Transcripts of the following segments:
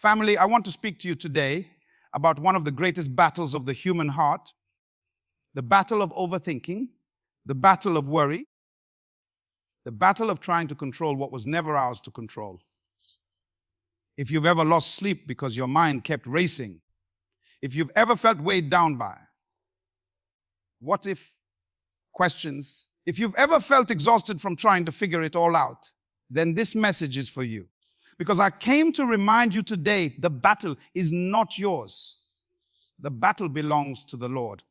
Family, I want to speak to you today about one of the greatest battles of the human heart, the battle of overthinking, the battle of worry, the battle of trying to control what was never ours to control. If you've ever lost sleep because your mind kept racing, if you've ever felt weighed down by what if questions, if you've ever felt exhausted from trying to figure it all out, then this message is for you. Because I came to remind you today, the battle is not yours. The battle belongs to the Lord.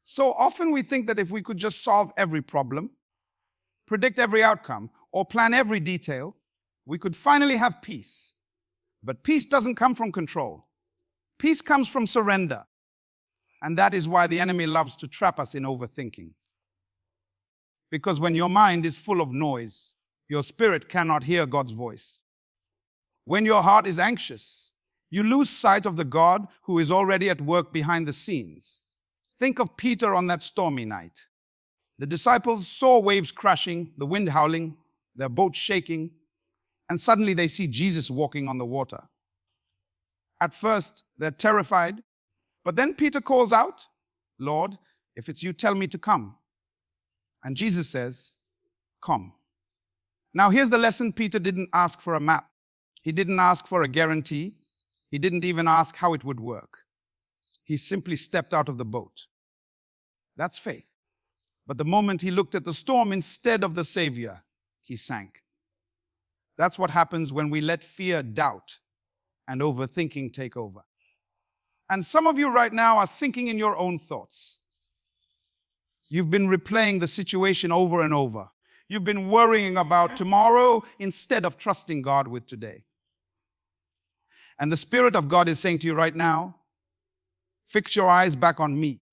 So often we think that if we could just solve every problem, predict every outcome, or plan every detail, we could finally have peace. But peace doesn't come from control. Peace comes from surrender. And that is why the enemy loves to trap us in overthinking. Because when your mind is full of noise, your spirit cannot hear God's voice. When your heart is anxious, you lose sight of the God who is already at work behind the scenes. Think of Peter on that stormy night. The disciples saw waves crashing, the wind howling, their boat shaking, and suddenly they see Jesus walking on the water. At first, they're terrified, but then Peter calls out, "Lord, if it's you, tell me to come." And Jesus says, "Come." Now here's the lesson. Peter didn't ask for a map. He didn't ask for a guarantee. He didn't even ask how it would work. He simply stepped out of the boat. That's faith. But the moment he looked at the storm instead of the Savior, he sank. That's what happens when we let fear, doubt, and overthinking take over. And some of you right now are sinking in your own thoughts. You've been replaying the situation over and over. You've been worrying about tomorrow instead of trusting God with today. And the Spirit of God is saying to you right now, fix your eyes back on me.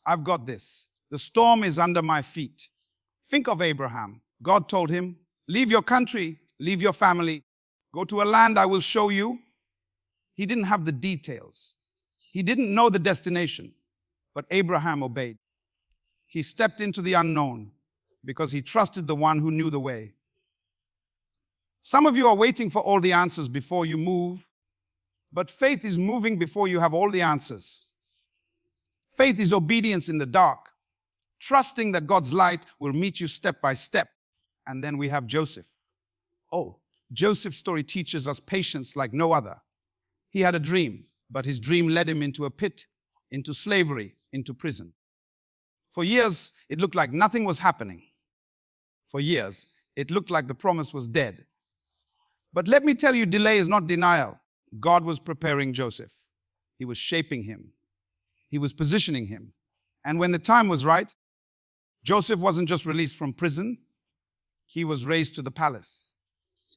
I've got this. The storm is under my feet. Think of Abraham. God told him, leave your country, leave your family, go to a land I will show you. He didn't have the details. He didn't know the destination, but Abraham obeyed. He stepped into the unknown because he trusted the one who knew the way. Some of you are waiting for all the answers before you move, but faith is moving before you have all the answers. Faith is obedience in the dark, trusting that God's light will meet you step by step. And then we have Joseph. Oh, Joseph's story teaches us patience like no other. He had a dream, but his dream led him into a pit, into slavery, into prison. For years, it looked like nothing was happening. For years, it looked like the promise was dead. But let me tell you, delay is not denial. God was preparing Joseph. He was shaping him. He was positioning him. And when the time was right, Joseph wasn't just released from prison, he was raised to the palace.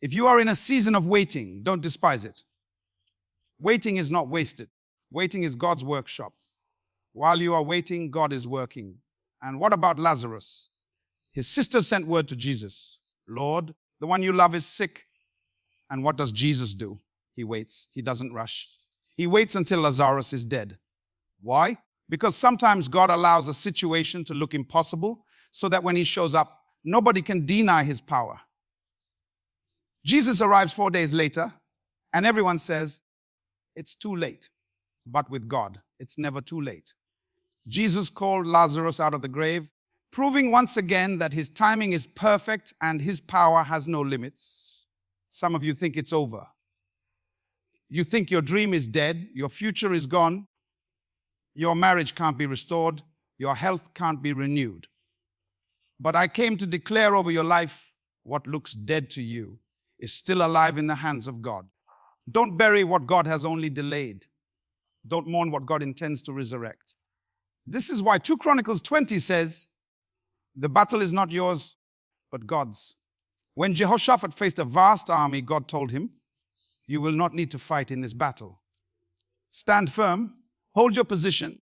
If you are in a season of waiting, don't despise it. Waiting is not wasted. Waiting is God's workshop. While you are waiting, God is working. And what about Lazarus? His sister sent word to Jesus, "Lord, the one you love is sick." And what does Jesus do? He waits. He doesn't rush. He waits until Lazarus is dead. Why? Because sometimes God allows a situation to look impossible so that when he shows up, nobody can deny his power. Jesus arrives 4 days later, and everyone says, it's too late. But with God, it's never too late. Jesus called Lazarus out of the grave, proving once again that his timing is perfect and his power has no limits. Some of you think it's over. You think your dream is dead, your future is gone, your marriage can't be restored, your health can't be renewed. But I came to declare over your life, what looks dead to you is still alive in the hands of God. Don't bury what God has only delayed. Don't mourn what God intends to resurrect. This is why 2 Chronicles 20 says, the battle is not yours, but God's. When Jehoshaphat faced a vast army, God told him, you will not need to fight in this battle. Stand firm, hold your position,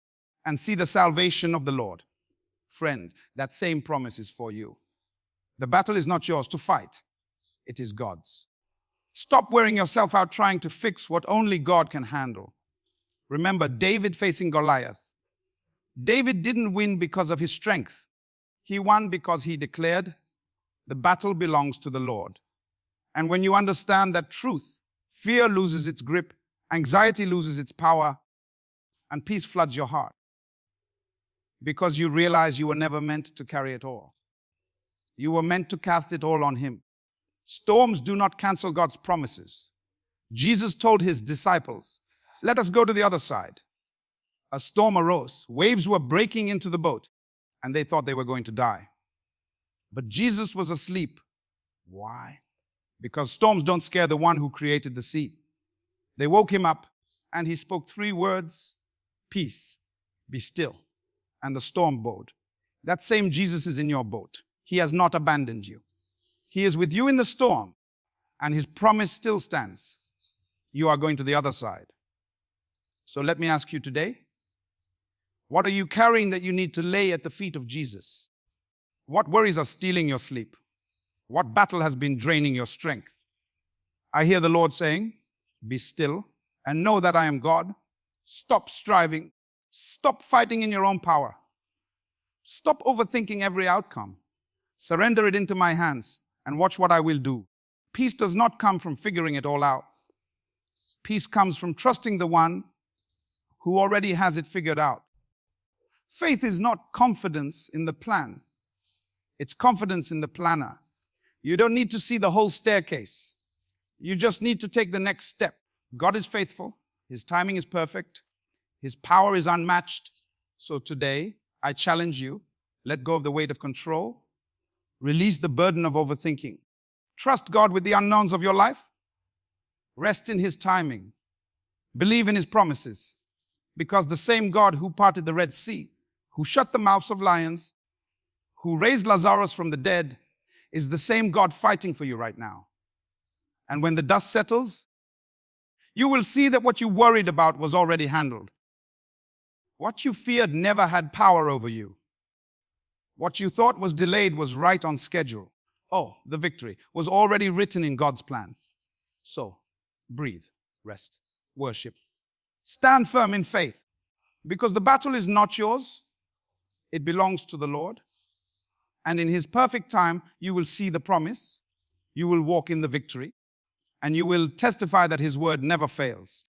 and see the salvation of the Lord. Friend, that same promise is for you. The battle is not yours to fight. It is God's. Stop wearing yourself out trying to fix what only God can handle. Remember David facing Goliath. David didn't win because of his strength. He won because he declared, the battle belongs to the Lord. And when you understand that truth, fear loses its grip, anxiety loses its power, and peace floods your heart because you realize you were never meant to carry it all. You were meant to cast it all on Him. Storms do not cancel God's promises. Jesus told His disciples, "Let us go to the other side." A storm arose. Waves were breaking into the boat, and they thought they were going to die. But Jesus was asleep. Why? Because storms don't scare the one who created the sea. They woke Him up, and He spoke 3 words, "Peace, be still." And the storm bowed. That same Jesus is in your boat. He has not abandoned you. He is with you in the storm, and His promise still stands. You are going to the other side. So let me ask you today, what are you carrying that you need to lay at the feet of Jesus? What worries are stealing your sleep? What battle has been draining your strength? I hear the Lord saying, "Be still and know that I am God." Stop striving. Stop fighting in your own power. Stop overthinking every outcome. Surrender it into my hands and watch what I will do. Peace does not come from figuring it all out. Peace comes from trusting the one who already has it figured out. Faith is not confidence in the plan. It's confidence in the planner. You don't need to see the whole staircase. You just need to take the next step. God is faithful. His timing is perfect. His power is unmatched. So today, I challenge you, let go of the weight of control. Release the burden of overthinking. Trust God with the unknowns of your life. Rest in His timing. Believe in His promises. Because the same God who parted the Red Sea, who shut the mouths of lions, who raised Lazarus from the dead, is the same God fighting for you right now. And when the dust settles, you will see that what you worried about was already handled. What you feared never had power over you. What you thought was delayed was right on schedule. Oh, the victory was already written in God's plan. So, breathe, rest, worship. Stand firm in faith, because the battle is not yours. It belongs to the Lord. And in His perfect time, you will see the promise. You will walk in the victory. And you will testify that His word never fails.